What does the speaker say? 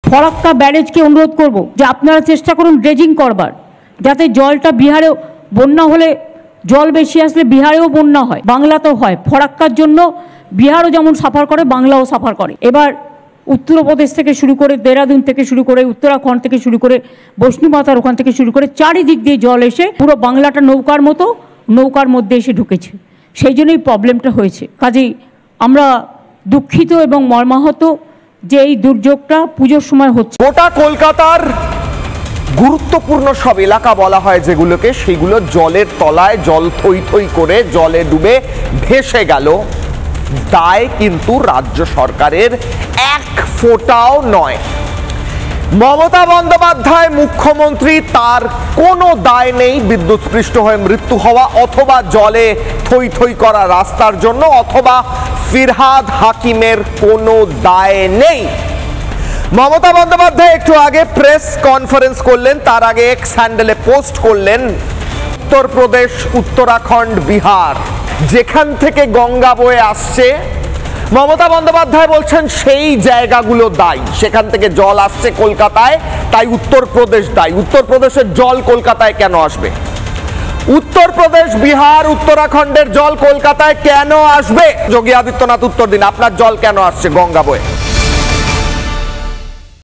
ফরাক্কা ব্যারেজকে অনুরোধ করব যে আপনারা চেষ্টা করুন ড্রেজিং করবার, যাতে জলটা বিহারেও বন্যা হলে জল বেশি আসলে বিহারেও বন্যা হয়, বাংলাতেও হয়। ফরাক্কার জন্য বিহারও যেমন সাফার করে, বাংলাও সাফার করে। এবার উত্তরপ্রদেশ থেকে শুরু করে, দেরাদুন থেকে শুরু করে, উত্তরাখণ্ড থেকে শুরু করে, বৈষ্ণুমাতার ওখান থেকে শুরু করে চারিদিক দিয়ে জল এসে পুরো বাংলাটা নৌকার মতো নৌকার মধ্যে এসে ঢুকেছে। সেই জন্যই প্রবলেমটা হয়েছে। কাজেই আমরা দুঃখিত এবং মর্মাহত যে এই দুর্যোগটা পুজোর সময় হচ্ছে। গোটা কলকাতার গুরুত্বপূর্ণ সব এলাকা বলা হয় যেগুলোকে, সেগুলো জলের তলায়, জল থই থই করে জলে ডুবে ভেসে গেল। দায় কিন্তু রাজ্য সরকারের এক ফোঁটাও নয়। মমতা বন্দ্যোপাধ্যায় মুখ্যমন্ত্রী, তার কোনো দায় নেই বিদ্যুৎস্পৃষ্ট হয়ে মৃত্যু হওয়া, অথবা জলে থই থই করা রাস্তার জন্য, অথবা ফিরহাদ হাকিমের কোনো দায় নেই। মমতা বন্দ্যোপাধ্যায় একটু আগে প্রেস কনফারেন্স করলেন, তার আগে এক্স হ্যান্ডেলে পোস্ট করলেন উত্তরপ্রদেশ, উত্তরাখণ্ড, বিহার যেখান থেকে গঙ্গা বয়ে আসছে, মমতা বন্দ্যোপাধ্যায় বলছেন সেই জায়গাগুলো দায়ী, সেখান থেকে জল আসছে কলকাতায়, তাই উত্তরপ্রদেশ দায়ী। উত্তরপ্রদেশের জল কলকাতায় কেন আসবে? উত্তরপ্রদেশ, বিহার, উত্তরাখণ্ডের জল কলকাতায় কেন আসবে? যোগী আদিত্যনাথ উত্তর দিন, আপনার জল কেন আসছে গঙ্গা বয়ে?